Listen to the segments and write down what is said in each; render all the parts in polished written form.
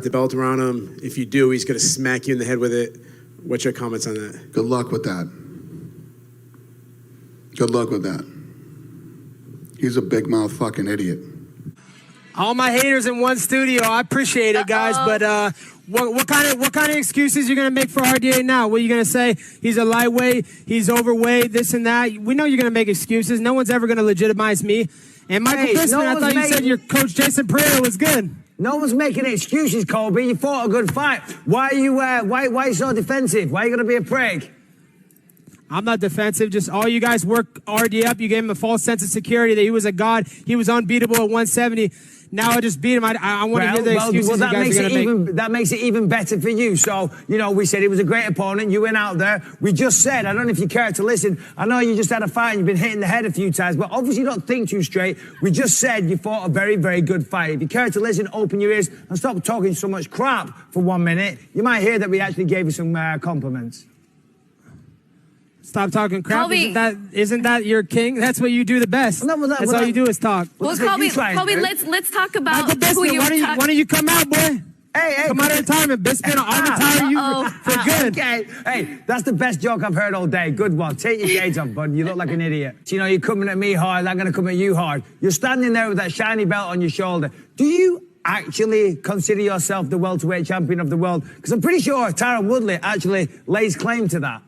the belt around him. If you do, he's going to smack you in the head with it. What's your comments on that? Good luck with that. Good luck with that. He's a big mouth fucking idiot. All my haters in one studio. I appreciate it, guys. But what kind of excuses you're gonna make for RDA now? What are you gonna say? He's a lightweight. He's overweight. This and that. We know you're gonna make excuses. No one's ever gonna legitimize me. And Michael Bisping, I thought you said your coach Jason Pereira was good. No one's making excuses, Colby. You fought a good fight. Why are you why so defensive? Why are you gonna be a prig? I'm not defensive. Just all you guys work RD up. You gave him a false sense of security that he was a god. He was unbeatable at 170. Now I just beat him. I want to hear the excuses you guys are going to make. That makes it even better for you. So, you know, we said he was a great opponent. You went out there. We just said, I don't know if you care to listen. I know you just had a fight and you've been hitting the head a few times, but obviously you don't think too straight. We just said you fought a very, very good fight. If you care to listen, open your ears and stop talking so much crap for 1 minute. You might hear that we actually gave you some compliments. Stop talking crap. Isn't that your king? That's what you do the best. No, that's all you do is talk. Well, Colby, let's talk about who you why don't you come out, boy? Hey, come out of retirement. Bisping, I'll retire you for good. Okay. Hey, that's the best joke I've heard all day. Good one. Take your shades off, bud. You look like an idiot. You know, you're coming at me hard. I'm going to come at you hard. You're standing there with that shiny belt on your shoulder. Do you actually consider yourself the welterweight champion of the world? Because I'm pretty sure Tyron Woodley actually lays claim to that.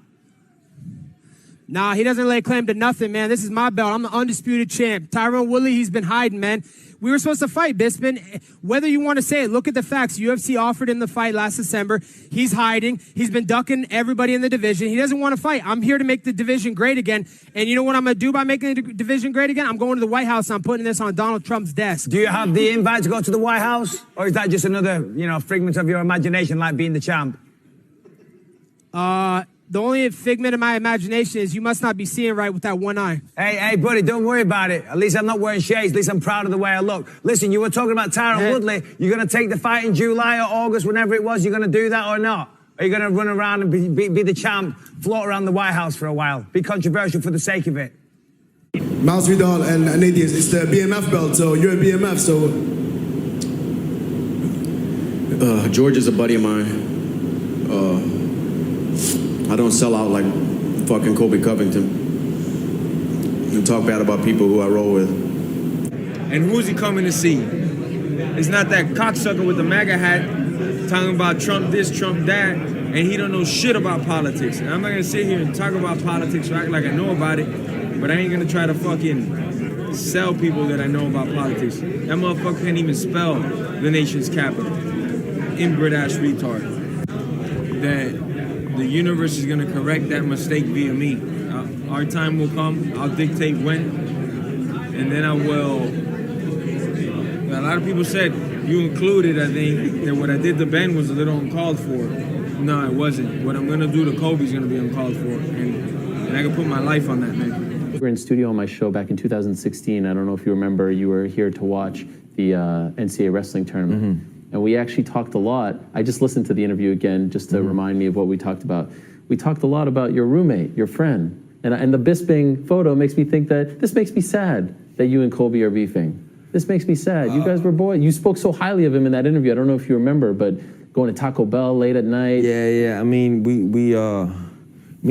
Nah, he doesn't lay claim to nothing, man. This is my belt. I'm the undisputed champ. Tyron Woodley, he's been hiding, man. We were supposed to fight, Bisping. Whether you want to say it, look at the facts. UFC offered him the fight last December. He's hiding. He's been ducking everybody in the division. He doesn't want to fight. I'm here to make the division great again. And you know what I'm going to do by making the division great again? I'm going to the White House. I'm putting this on Donald Trump's desk. Do you have the invite to go to the White House? Or is that just another, you know, figment of your imagination like being the champ? The only figment of my imagination is you must not be seeing right with that one eye. Hey, buddy, don't worry about it. At least I'm not wearing shades. At least I'm proud of the way I look. Listen, you were talking about Tyron Woodley. You're going to take the fight in July or August, whenever it was. You're going to do that or not? Are you going to run around and be the champ, float around the White House for a while? Be controversial for the sake of it? Masvidal and Nate Diaz, it's the BMF belt, so you're a BMF, so... George is a buddy of mine. I don't sell out like fucking Colby Covington and talk bad about people who I roll with. And who's he coming to see? It's not that cocksucker with the MAGA hat talking about Trump this, Trump that, and he don't know shit about politics. And I'm not gonna sit here and talk about politics or act like I know about it, but I ain't gonna try to fucking sell people that I know about politics. That motherfucker can't even spell the nation's capital. Inbred ass retard. That the universe is gonna correct that mistake via me. Our time will come. I'll dictate when, and then I will. A lot of people said, you included, I think, that what I did to Ben was a little uncalled for. No, it wasn't. What I'm gonna do to Kobe is gonna be uncalled for, and I can put my life on that, man. We were in studio on my show back in 2016. I don't know if you remember. You were here to watch the NCAA wrestling tournament. Mm-hmm. And we actually talked a lot. I just listened to the interview again just to remind me of what we talked about. We talked a lot about your roommate, your friend. And the Bisping photo makes me think that this makes me sad that you and Colby are beefing. This makes me sad. You guys were boys. You spoke so highly of him in that interview. I don't know if you remember, but going to Taco Bell late at night. Yeah. I mean, me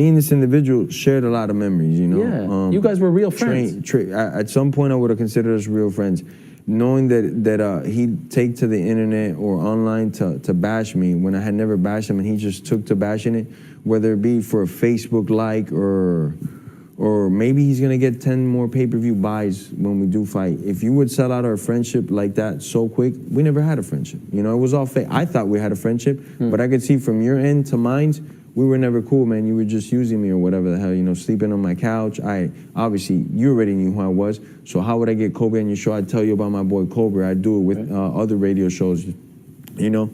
and this individual shared a lot of memories, you know? Yeah, you guys were real friends. At some point, I would have considered us real friends. Knowing that he'd take to the internet or online to bash me when I had never bashed him, and he just took to bashing it, whether it be for a Facebook like or maybe he's gonna get 10 more pay-per-view buys when we do fight. If you would sell out our friendship like that so quick, we never had a friendship. You know, it was all fake. I thought we had a friendship, but I could see from your end to mine, we were never cool, man. You were just using me or whatever the hell, you know, sleeping on my couch. Obviously, you already knew who I was, so how would I get Colby on your show? I'd tell you about my boy Colby. I'd do it with other radio shows, you know?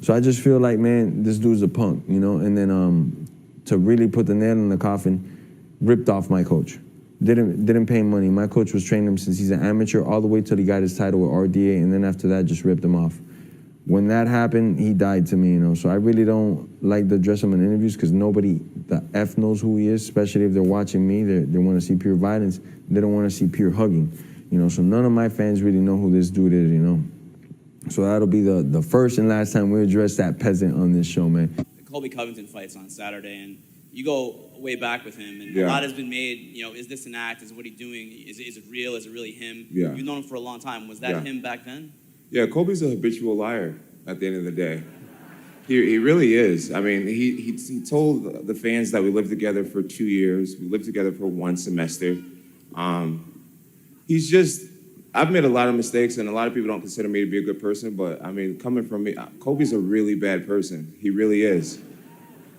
So I just feel like, man, this dude's a punk, you know? And then to really put the nail in the coffin, ripped off my coach. Didn't pay him money. My coach was training him since he's an amateur all the way till he got his title with RDA, and then after that, just ripped him off. When that happened, he died to me, you know, so I really don't like to address him in interviews because nobody, the F knows who he is, especially if they're watching me. They want to see pure violence. They don't want to see pure hugging, you know, so none of my fans really know who this dude is, you know. So that'll be the first and last time we address that peasant on this show, man. The Colby Covington fight's on Saturday, and you go way back with him, and Yeah. a lot has been made, you know, is this an act? Is what he doing? Is it real? Is it really him? Yeah. You've known him for a long time. Was that Yeah. him back then? Yeah, Colby's a habitual liar at the end of the day. He really is. I mean, he told the fans that we lived together for 2 years. We lived together for 1 semester. He's just, I've made a lot of mistakes, and a lot of people don't consider me to be a good person, but I mean, coming from me, Colby's a really bad person. He really is.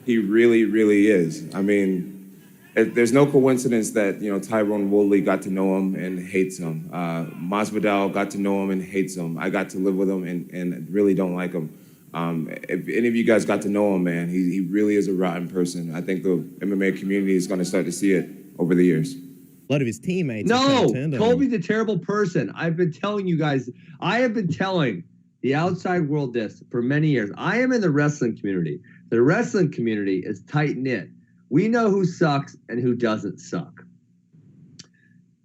He really, really is. I mean, there's no coincidence that, you know, Tyrone Woodley got to know him and hates him. Masvidal got to know him and hates him. I got to live with him and really don't like him. If any of you guys got to know him, man, he really is a rotten person. I think the MMA community is going to start to see it over the years. A lot of his teammates. No, Colby's a terrible person. I've been telling you guys, I have been telling the outside world this for many years. I am in the wrestling community. The wrestling community is tight-knit. We know who sucks and who doesn't suck.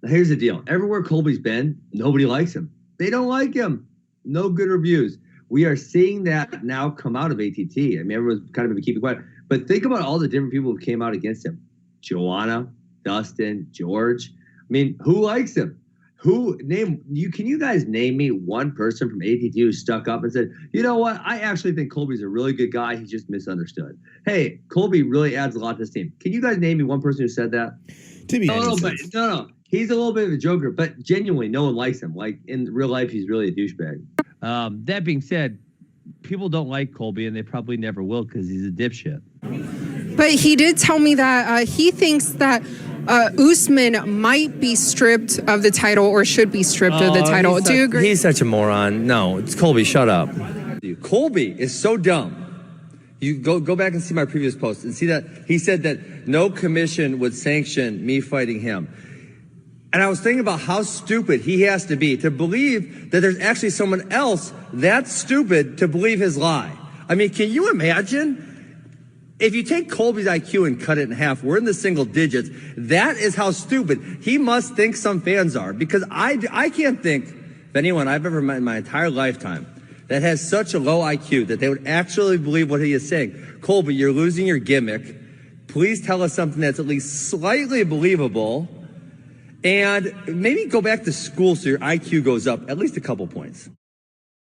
Now, here's the deal. Everywhere Colby's been, nobody likes him. They don't like him. No good reviews. We are seeing that now come out of ATT. I mean, everyone's kind of been keeping quiet. But think about all the different people who came out against him. Joanna, Dustin, George. I mean, who likes him? Can you guys name me one person from ATT who stuck up and said, you know what? I actually think Colby's a really good guy. He's just misunderstood. Hey, Colby really adds a lot to this team. Can you guys name me one person who said that? No. He's a little bit of a joker, but genuinely, no one likes him. Like, in real life, he's really a douchebag. That being said, people don't like Colby, and they probably never will because he's a dipshit. But he did tell me that he thinks that Usman might be stripped of the title or should be stripped of the title. Do you agree? He's such a moron. No, it's Colby. Shut up. Colby is so dumb. You go back and see my previous post and see that he said that no commission would sanction me fighting him. And I was thinking about how stupid he has to be to believe that there's actually someone else that stupid to believe his lie. I mean, can you imagine? If you take Colby's IQ and cut it in half, we're in the single digits. That is how stupid he must think some fans are. Because I can't think of anyone I've ever met in my entire lifetime that has such a low IQ that they would actually believe what he is saying. Colby, you're losing your gimmick. Please tell us something that's at least slightly believable. And maybe go back to school so your IQ goes up at least a couple points.